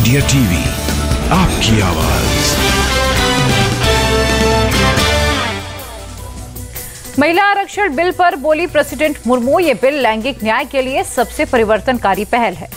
India TV, आपकी आवाज। महिला आरक्षण बिल पर बोली प्रेसिडेंट मुर्मू, ये बिल लैंगिक न्याय के लिए सबसे परिवर्तनकारी पहल है।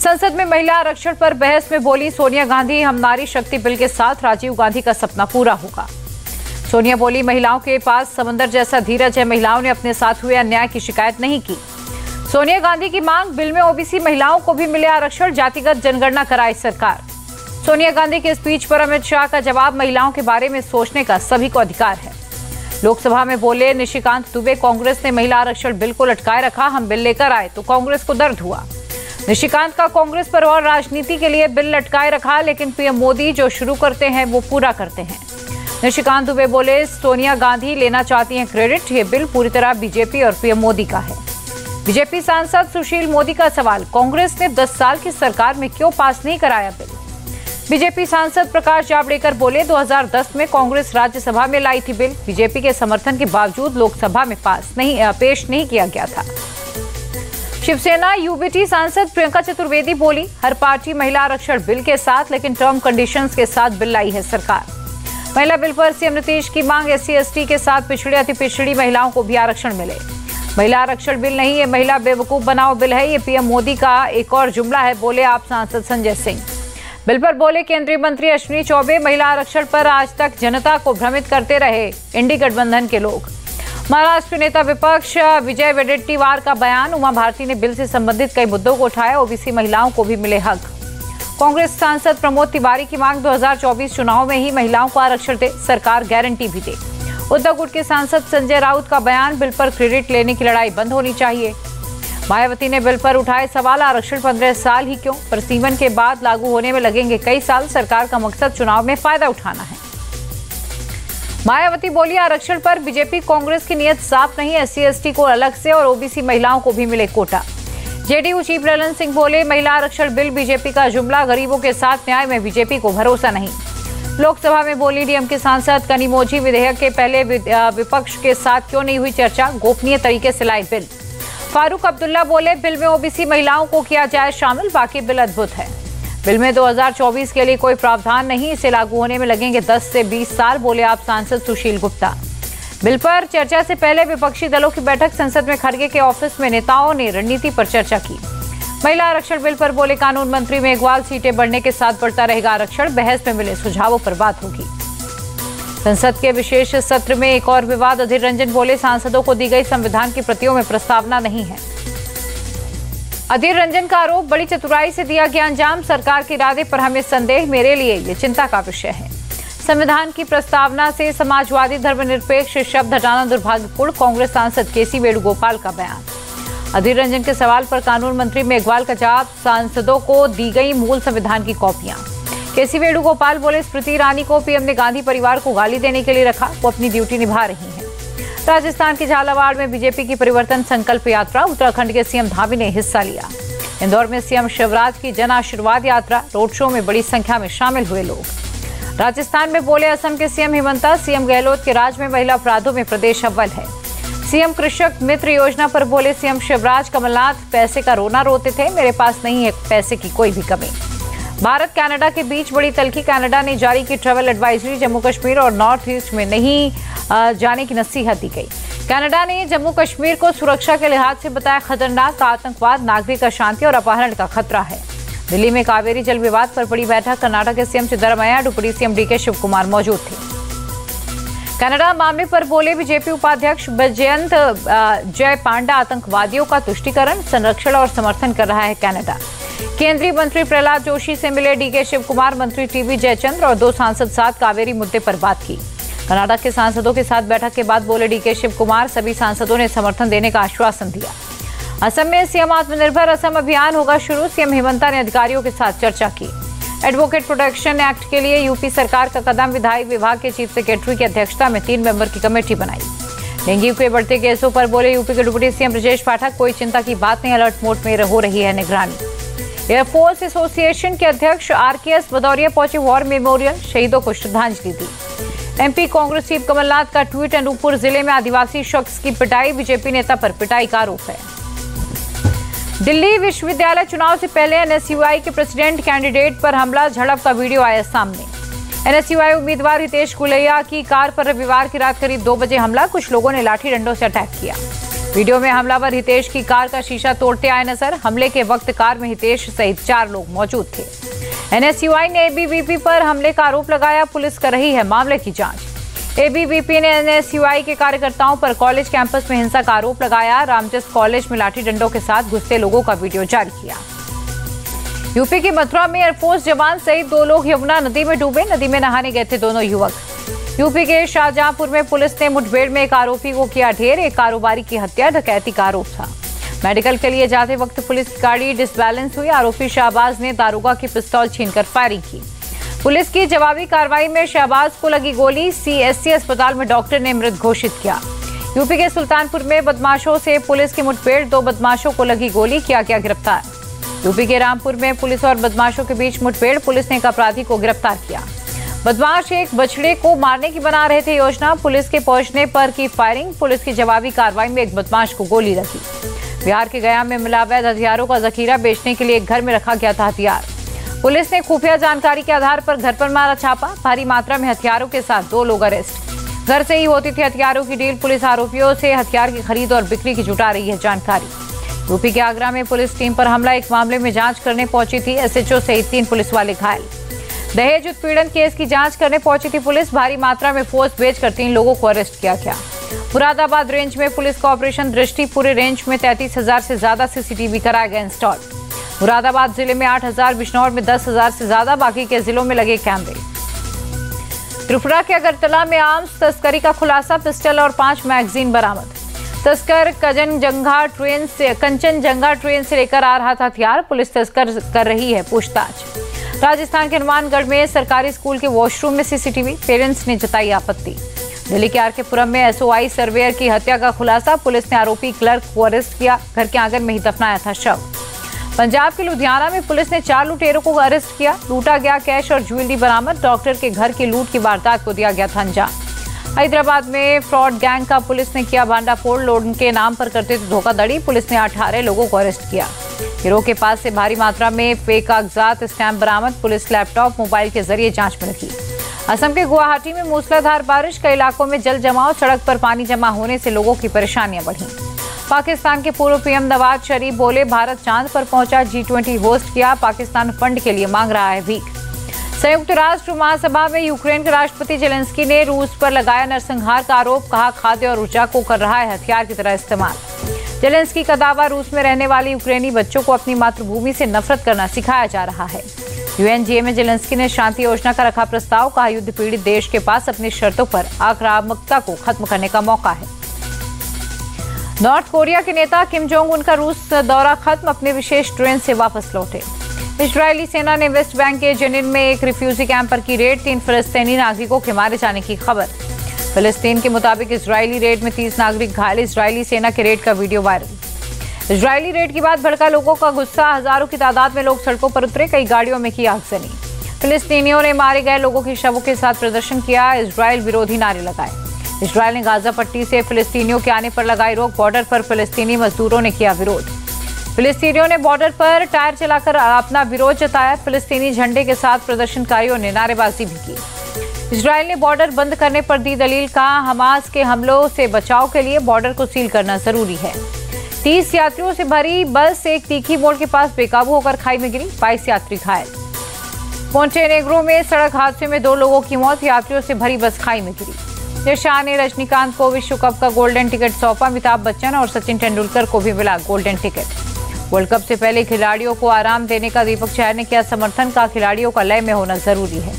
संसद में महिला आरक्षण पर बहस में बोली सोनिया गांधी, हम नारी शक्ति बिल के साथ राजीव गांधी का सपना पूरा होगा। सोनिया बोली, महिलाओं के पास समंदर जैसा धीरज है, महिलाओं ने अपने साथ हुए अन्याय की शिकायत नहीं की। सोनिया गांधी की मांग, बिल में ओबीसी महिलाओं को भी मिले आरक्षण, जातिगत जनगणना कराए सरकार। सोनिया गांधी के स्पीच पर अमित शाह का जवाब, महिलाओं के बारे में सोचने का सभी को अधिकार है। लोकसभा में बोले निशिकांत दुबे, कांग्रेस ने महिला आरक्षण बिल को लटकाए रखा, हम बिल लेकर आए तो कांग्रेस को दर्द हुआ। निशिकांत का कांग्रेस पर और राजनीति के लिए बिल लटकाए रखा, लेकिन पीएम मोदी जो शुरू करते हैं वो पूरा करते हैं। निशिकांत दुबे बोले, सोनिया गांधी लेना चाहती हैं क्रेडिट, ये बिल पूरी तरह बीजेपी और पीएम मोदी का है। बीजेपी सांसद सुशील मोदी का सवाल, कांग्रेस ने 10 साल की सरकार में क्यों पास नहीं कराया बिल। बीजेपी सांसद प्रकाश जावड़ेकर बोले, 2010 में कांग्रेस राज्यसभा में लाई थी बिल, बीजेपी के समर्थन के बावजूद लोकसभा में पेश नहीं किया गया था। शिवसेना यूबीटी सांसद प्रियंका चतुर्वेदी बोली, हर पार्टी महिला आरक्षण बिल के साथ, लेकिन टर्म कंडीशंस के साथ बिल लाई है सरकार। महिला बिल पर सीएम नीतीश की मांग, SC/ST के साथ पिछड़ी अति पिछड़ी महिलाओं को भी आरक्षण मिले। महिला आरक्षण बिल नहीं, ये महिला बेवकूफ बनाओ बिल है, ये पीएम मोदी का एक और जुमला है, बोले आप सांसद संजय सिंह। बिल पर बोले केंद्रीय मंत्री अश्विनी चौबे, महिला आरक्षण पर आज तक जनता को भ्रमित करते रहे इंडी गठबंधन के लोग। महाराष्ट्र नेता विपक्ष विजय वडेट्टीवार का बयान, उमा भारती ने बिल से संबंधित कई मुद्दों को उठाया, ओबीसी महिलाओं को भी मिले हक। कांग्रेस सांसद प्रमोद तिवारी की मांग, 2024 चुनाव में ही महिलाओं को आरक्षण दे, सरकार गारंटी भी दे। उद्धव गुट के सांसद संजय राउत का बयान, बिल पर क्रेडिट लेने की लड़ाई बंद होनी चाहिए। मायावती ने बिल पर उठाए सवाल, आरक्षण 15 साल ही क्यों, प्रसीमन के बाद लागू होने में लगेंगे कई साल, सरकार का मकसद चुनाव में फायदा उठाना है। मायावती बोली, आरक्षण पर बीजेपी कांग्रेस की नीयत साफ नहीं, SC/ST को अलग से और ओबीसी महिलाओं को भी मिले कोटा। जेडीयू चीफ ललन सिंह बोले, महिला आरक्षण बिल बीजेपी का जुमला, गरीबों के साथ न्याय में बीजेपी को भरोसा नहीं। लोकसभा में बोली डीएमके सांसद कनिमोझी, विधेयक के पहले विपक्ष के साथ क्यों नहीं हुई चर्चा, गोपनीय तरीके से लाए बिल। फारूक अब्दुल्ला बोले, बिल में ओबीसी महिलाओं को किया जाए शामिल, बाकी बिल अद्भुत है। बिल में 2024 के लिए कोई प्रावधान नहीं, इसे लागू होने में लगेंगे 10 से 20 साल, बोले आप सांसद सुशील गुप्ता। बिल पर चर्चा से पहले विपक्षी दलों की बैठक, संसद में खड़गे के ऑफिस में नेताओं ने रणनीति पर चर्चा की। महिला आरक्षण बिल पर बोले कानून मंत्री मेघवाल, सीटें बढ़ने के साथ बढ़ता रहेगा आरक्षण, बहस में मिले सुझावों पर बात होगी। संसद के विशेष सत्र में एक और विवाद, अधीर रंजन बोले, सांसदों को दी गई संविधान की प्रतियों में प्रस्तावना नहीं है। अधीर रंजन का आरोप, बड़ी चतुराई से दिया गया अंजाम, सरकार के इरादे पर हमें संदेह, मेरे लिए ये चिंता का विषय है। संविधान की प्रस्तावना से समाजवादी धर्मनिरपेक्ष शब्द हटाना दुर्भाग्यपूर्ण, कांग्रेस सांसद केसी वेणुगोपाल का बयान। अधीर रंजन के सवाल पर कानून मंत्री मेघवाल का जवाब, सांसदों को दी गई मूल संविधान की कॉपियां। केसी वेणुगोपाल बोले, स्मृति ईरानी को पीएम ने गांधी परिवार को गाली देने के लिए रखा, वो अपनी ड्यूटी निभा रही हैं। राजस्थान के झालावाड़ में बीजेपी की परिवर्तन संकल्प यात्रा, उत्तराखंड के सीएम धामी ने हिस्सा लिया। इंदौर में सीएम शिवराज की जन आशीर्वाद यात्रा, रोड शो में बड़ी संख्या में शामिल हुए लोग। राजस्थान में बोले असम के सीएम हिमंता, सीएम गहलोत के राज में महिला अपराधों में प्रदेश अव्वल है। सीएम कृषक मित्र योजना पर बोले सीएम शिवराज, कमलनाथ पैसे का रोना रोते थे, मेरे पास नहीं है पैसे की कोई भी कमी। भारत कनाडा के बीच बड़ी तल्खी, कनाडा ने जारी की ट्रैवल एडवाइजरी, जम्मू कश्मीर और नॉर्थ ईस्ट में नहीं जाने की नसीहत दी गई। कनाडा ने जम्मू कश्मीर को सुरक्षा के लिहाज से बताया खतरनाक, आतंकवाद, नागरिक अशांति और अपहरण का खतरा है। दिल्ली में कावेरी जल विवाद पर बड़ी बैठक, कर्नाटक के CM Siddaramaiah, deputy CM DK Shivakumar मौजूद थे। कनाडा मामले पर बोले बीजेपी उपाध्यक्ष बैजयंत जय पांडा, आतंकवादियों का तुष्टीकरण, संरक्षण और समर्थन कर रहा है कनाडा। केंद्रीय मंत्री प्रहलाद जोशी से मिले DK शिवकुमार, मंत्री TB जयचंद्र और 2 सांसद साथ कावेरी मुद्दे पर बात की। कनाडा के सांसदों के साथ बैठक के बाद बोले DK शिवकुमार, सभी सांसदों ने समर्थन देने का आश्वासन दिया। असम में सीएम आत्मनिर्भर असम अभियान होगा शुरू, सीएम हिमंता ने अधिकारियों के साथ चर्चा की। एडवोकेट प्रोटेक्शन एक्ट के लिए यूपी सरकार का कदम, विधायी विभाग के चीफ सेक्रेटरी की अध्यक्षता में 3 मेंबर की कमेटी बनाई। डेंगू के बढ़ते केसों पर बोले यूपी के डिप्टी सीएम ब्रजेश पाठक, कोई चिंता की बात नहीं, अलर्ट मोड में हो रही है निगरानी। एयरफोर्स एसोसिएशन के अध्यक्ष RKS भदौरिया पहुंचे वॉर मेमोरियल, शहीदों को श्रद्धांजलि दी। MP कांग्रेस चीफ कमलनाथ का ट्वीट, अनूपपुर जिले में आदिवासी शख्स की पिटाई, बीजेपी नेता पर पिटाई का आरोप है। दिल्ली विश्वविद्यालय चुनाव से पहले एनएसयूआई के प्रेसिडेंट कैंडिडेट पर हमला झड़प का वीडियो आया सामने। एनएसयूआई उम्मीदवार हितेश गुलैया की कार पर रविवार की रात करीब 2 बजे हमला। कुछ लोगों ने लाठी डंडों से अटैक किया। वीडियो में हमलावर हितेश की कार का शीशा तोड़ते आए नजर। हमले के वक्त कार में हितेश सहित 4 लोग मौजूद थे। एनएसयूआई ने एबीवीपी पर हमले का आरोप लगाया। पुलिस कर रही है मामले की जांच। एबीवीपी ने एनएसयूआई के कार्यकर्ताओं पर कॉलेज कैंपस में हिंसा का आरोप लगाया। रामजस कॉलेज में लाठी डंडों के साथ घुसते लोगों का वीडियो जारी किया। यूपी के मथुरा में एयरफोर्स जवान सहित 2 लोग यमुना नदी में डूबे। नदी में नहाने गए थे दोनों युवक। यूपी के शाहजहांपुर में पुलिस ने मुठभेड़ में एक आरोपी को किया ढेर। एक कारोबारी की हत्या डकैती का आरोप था। मेडिकल के लिए जाते वक्त पुलिस की गाड़ी डिसबैलेंस हुई। आरोपी शाहबाज ने दारोगा की पिस्तौल छीनकर फायरिंग की। पुलिस की जवाबी कार्रवाई में शहबाज को लगी गोली। सीएससी अस्पताल में डॉक्टर ने मृत घोषित किया। यूपी के सुल्तानपुर में बदमाशों से पुलिस की मुठभेड़। 2 बदमाशों को लगी गोली, किया गया गिरफ्तार। यूपी के रामपुर में पुलिस और बदमाशों के बीच मुठभेड़। पुलिस ने एक अपराधी को गिरफ्तार किया। बदमाश एक बछड़े को मारने की बना रहे थे योजना। पुलिस के पहुंचने पर की फायरिंग। पुलिस की जवाबी कार्रवाई में एक बदमाश को गोली लगी। बिहार के गया में मिला अवैध हथियारों का जखीरा। बेचने के लिए एक घर में रखा गया था हथियार। पुलिस ने खुफिया जानकारी के आधार पर घर पर मारा छापा। भारी मात्रा में हथियारों के साथ 2 लोग अरेस्ट। घर से ही होती थी हथियारों की डील। पुलिस आरोपियों से हथियार की खरीद और बिक्री की जुटा रही है जानकारी। यूपी के आगरा में पुलिस टीम पर हमला। एक मामले में जांच करने पहुंची थी। एसएचओ सहित 3 पुलिस वाले घायल। दहेज उत्पीड़न केस की जांच करने पहुंची थी पुलिस। भारी मात्रा में फोर्स भेजकर 3 लोगों को अरेस्ट किया गया। मुरादाबाद रेंज में पुलिस का ऑपरेशन दृष्टि। पूरे रेंज में 33,000 से ज्यादा सीसीटीवी कराया गया इंस्टॉल। मुरादाबाद जिले में 8,000, बिजनौर में 10,000 से ज्यादा, बाकी के जिलों में लगे कैमरे। त्रिपुरा के अगरतला में आर्म्स तस्करी का खुलासा। पिस्टल और 5 मैगजीन बरामद। तस्कर कंचनजंगा ट्रेन से लेकर आ रहा था हथियार। पुलिस तस्कर कर रही है पूछताछ। राजस्थान के हनुमानगढ़ में सरकारी स्कूल के वॉशरूम में सीसीटीवी। पेरेंट्स ने जताई आपत्ति। दिल्ली के आरकेपुरम में एसओआई सर्वेयर की हत्या का खुलासा। पुलिस ने आरोपी क्लर्क को अरेस्ट किया। घर के आंगन में ही दफनाया था शव। पंजाब के लुधियाना में पुलिस ने 4 लुटेरों को अरेस्ट किया। लूटा गया कैश और ज्वेलरी बरामद। डॉक्टर के घर की लूट की वारदात को दिया गया था अंजाम। हैदराबाद में फ्रॉड गैंग का पुलिस ने किया भांडाफोड़। लोन के नाम पर करते थे धोखाधड़ी। पुलिस ने 18 लोगों को अरेस्ट किया। गिरोह के पास से भारी मात्रा में फेक कागजात, स्टैंप बरामद। पुलिस लैपटॉप, मोबाइल के जरिए जांच में लगी। असम के गुवाहाटी में मूसलाधार बारिश। कई इलाकों में जल जमाव। सड़क पर पानी जमा होने से लोगों की परेशानियां बढ़ी। पाकिस्तान के पूर्व पीएम नवाज शरीफ बोले, भारत चांद पर पहुंचा। G20 होस्ट किया। पाकिस्तान फंड के लिए मांग रहा है भीख। संयुक्त राष्ट्र महासभा में यूक्रेन के राष्ट्रपति जेलेंस्की ने रूस पर लगाया नरसंहार का आरोप। कहा, खाद्य और ऊर्जा को कर रहा है हथियार की तरह इस्तेमाल। जेलेंस्की का दावा, रूस में रहने वाले यूक्रेनी बच्चों को अपनी मातृभूमि से नफरत करना सिखाया जा रहा है। यूएनजीए में जेलेंस्की ने शांति योजना का रखा प्रस्ताव। कहा, युद्ध पीड़ित देश के पास अपनी शर्तों पर आक्रामकता को खत्म करने का मौका है। नॉर्थ कोरिया के नेता किम जोंग उन का रूस दौरा खत्म। अपने विशेष ट्रेन से वापस लौटे। इजरायली सेना ने वेस्ट बैंक के जेनिन में एक रिफ्यूजी कैंप पर की रेड। 3 फिलिस्तीनी नागरिकों के मारे जाने की खबर। फिलिस्तीन के मुताबिक इजरायली रेड में 30 नागरिक घायल। इजरायली सेना के रेड का वीडियो वायरल। इजरायली रेड के बाद भड़का लोगों का गुस्सा। हजारों की तादाद में लोग सड़कों पर उतरे। कई गाड़ियों में की आगजनी। फिलिस्तीनियों ने मारे गए लोगों की शवों के साथ प्रदर्शन किया। इजरायल विरोधी नारे लगाए। इजरायल ने गाजा पट्टी से फिलिस्तीनियों के आने पर लगाई रोक। बॉर्डर पर फिलिस्तीनी मजदूरों ने किया विरोध। फिलिस्तीनियों ने बॉर्डर पर टायर चलाकर अपना विरोध जताया। फिलिस्तीनी झंडे के साथ प्रदर्शनकारियों ने नारेबाजी भी की। इजरायल ने बॉर्डर बंद करने पर दी दलील। कहा, हमास के हमलों से बचाव के लिए बॉर्डर को सील करना जरूरी है। 30 यात्रियों से भरी बस एक तीखी मोड़ के पास बेकाबू होकर खाई में गिरी। 22 यात्री घायल। मोंटेनेग्रो में सड़क हादसे में 2 लोगों की मौत। यात्रियों से भरी बस खाई में गिरी। जय शाह ने रजनीकांत को विश्व कप का गोल्डन टिकट सौंपा। अमिताभ बच्चन और सचिन तेंदुलकर को भी मिला गोल्डन टिकट। वर्ल्ड कप से पहले खिलाड़ियों को आराम देने का दीपक चहर ने किया समर्थन। का खिलाड़ियों का लय में होना जरूरी है।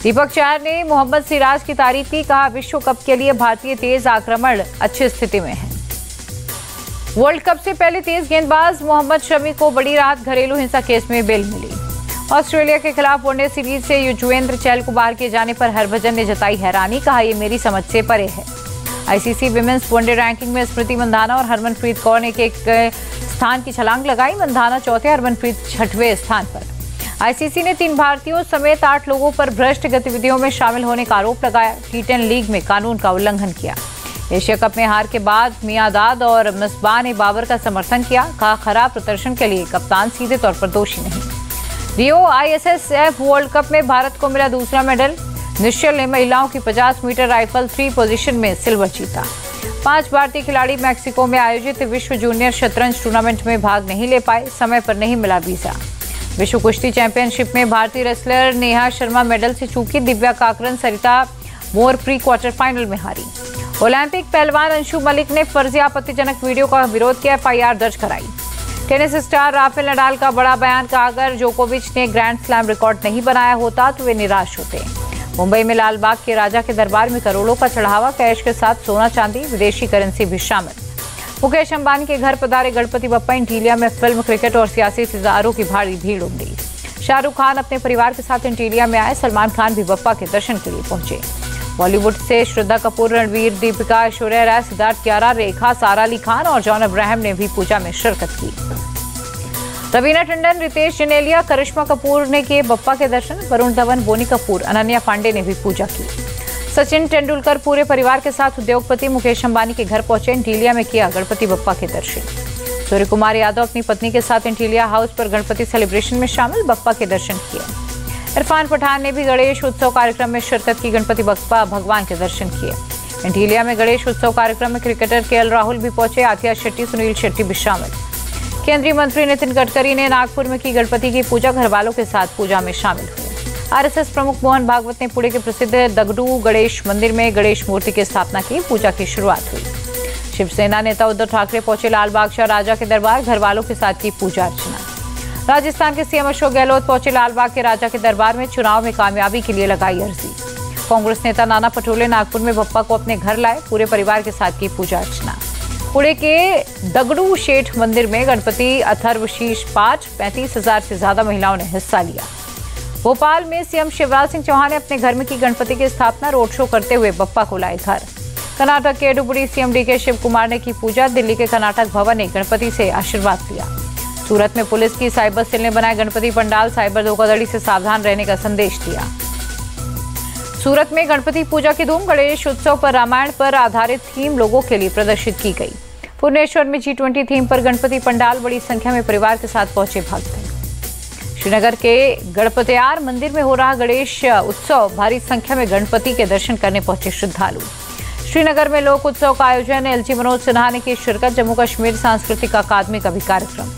दीपक चहर ने मोहम्मद सिराज की तारीफ की। कहा, विश्व कप के लिए भारतीय तेज आक्रमण अच्छी स्थिति में है। वर्ल्ड कप से पहले तेज गेंदबाज मोहम्मद शमी को बड़ी राहत। घरेलू हिंसा केस में बेल मिली। ऑस्ट्रेलिया के खिलाफ वनडे सीरीज से युजवेंद्र चहल को बाहर किए जाने पर हरभजन ने जताई हैरानी। कहा, यह मेरी समझ से परे है। आईसीसी विमेंस वनडे रैंकिंग में स्मृति मंधाना और हरमनप्रीत कौर ने एक स्थान की छलांग लगाई। मंधाना 4थे, हरमनप्रीत 6वें स्थान पर। आईसीसी ने 3 भारतीयों समेत 8 लोगों पर भ्रष्ट गतिविधियों में शामिल होने का आरोप लगाया। T10 लीग में कानून का उल्लंघन किया। एशिया कप में हार के बाद मियांदाद और मिसबाह ने बाबर का समर्थन किया। कहा, खराब प्रदर्शन के लिए कप्तान सीधे तौर पर दोषी नहीं। रियो ISSF वर्ल्ड कप में भारत को मिला दूसरा मेडल। निश्चल ने महिलाओं की 50 मीटर राइफल 3 पोजीशन में सिल्वर जीता। 5 भारतीय खिलाड़ी मैक्सिको में आयोजित विश्व जूनियर शतरंज टूर्नामेंट में भाग नहीं ले पाए, समय पर नहीं मिला वीजा। विश्व कुश्ती चैंपियनशिप में भारतीय रेसलर नेहा शर्मा मेडल से चूकी। दिव्या काकरन, सरिता मोर प्री क्वार्टर फाइनल में हारी। ओलंपिक पहलवान अंशु मलिक ने फर्जी आपत्तिजनक वीडियो का विरोध किया, FIR दर्ज कराई। टेनिस स्टार राफेल नडाल का बड़ा बयान। कहा, अगर जोकोविच ने ग्रैंड स्लैम रिकॉर्ड नहीं बनाया होता तो वे निराश होते। मुंबई में लालबाग के राजा के दरबार में करोड़ों का चढ़ावा, कैश के साथ सोना चांदी, विदेशी करेंसी भी शामिल। मुकेश अंबानी के घर पधारे गणपति बप्पा। इंटीलिया में फिल्म, क्रिकेट और सियासी सितारों की भारी भीड़ उमड़ी। शाहरुख खान अपने परिवार के साथ इंटीलिया में आए। सलमान खान भी बप्पा के दर्शन के लिए पहुंचे। बॉलीवुड से श्रद्धा कपूर, रणवीर, दीपिका, ऐश्वर्या राय, सिद्धार्थ कियारा, रेखा, सारा अली खान और जॉन अब्राहम ने भी पूजा में शिरकत की। रवीना टंडन, रितेश जनेलिया, करिश्मा कपूर ने किए बप्पा के दर्शन। वरुण धवन, बोनी कपूर, अनन्या पांडे ने भी पूजा की। सचिन तेंदुलकर पूरे परिवार के साथ उद्योगपति मुकेश अंबानी के घर पहुंचे। इंटीलिया में किया गणपति बप्पा के दर्शन। सूर्य कुमार यादव अपनी पत्नी के साथ इंटीलिया हाउस पर गणपति सेलिब्रेशन में शामिल, बप्पा के दर्शन किए। इरफान पठान ने भी गणेश उत्सव कार्यक्रम में शिरकत की। गणपति बप्पा भगवान के दर्शन किए। इंटीलिया में गणेश उत्सव कार्यक्रम में क्रिकेटर KL राहुल भी पहुंचे। आथिया शेट्टी, सुनील शेट्टी भी शामिल। केंद्रीय मंत्री नितिन गडकरी ने नागपुर में की गणपति की पूजा। घर वालों के साथ पूजा में शामिल हुए। RSS प्रमुख मोहन भागवत ने पुणे के प्रसिद्ध दगडू गणेश मंदिर में गणेश मूर्ति की स्थापना की। पूजा की शुरुआत हुई। शिवसेना नेता उद्धव ठाकरे पहुंचे लाल बादशाह राजा के दरबार। घर वालों के साथ की पूजा अर्चना। राजस्थान के CM अशोक गहलोत पहुंचे लालबाग के राजा के दरबार में। चुनाव में कामयाबी के लिए लगाई अर्जी। कांग्रेस नेता नाना पटोले नागपुर में बप्पा को अपने घर लाए। पूरे परिवार के साथ की पूजा अर्चना। पुणे के दगड़ू शेठ मंदिर में गणपति अथर्वशीष पाठ। 35,000 से ज्यादा महिलाओं ने हिस्सा लिया। भोपाल में CM शिवराज सिंह चौहान ने अपने घर में की गणपति की स्थापना। रोड शो करते हुए बप्पा को लाए घर। कर्नाटक के डुबुरी CM DK शिव कुमार ने की पूजा। दिल्ली के कर्नाटक भवन ने गणपति से आशीर्वाद लिया। सूरत में पुलिस की साइबर सेल ने बनाए गणपति पंडाल। साइबर धोखाधड़ी से सावधान रहने का संदेश दिया। सूरत में गणपति पूजा की धूम। गणेश उत्सव पर रामायण पर आधारित थीम लोगों के लिए प्रदर्शित की गई। भुवनेश्वर में G20 थीम पर गणपति पंडाल। बड़ी संख्या में परिवार के साथ पहुंचे भक्त। श्रीनगर के गणपतियार मंदिर में हो रहा गणेश उत्सव। भारी संख्या में गणपति के दर्शन करने पहुंचे श्रद्धालु। श्रीनगर में लोक उत्सव का आयोजन। LG मनोज सिन्हा ने की शिरकत। जम्मू कश्मीर सांस्कृतिक अकादमी का भी कार्यक्रम।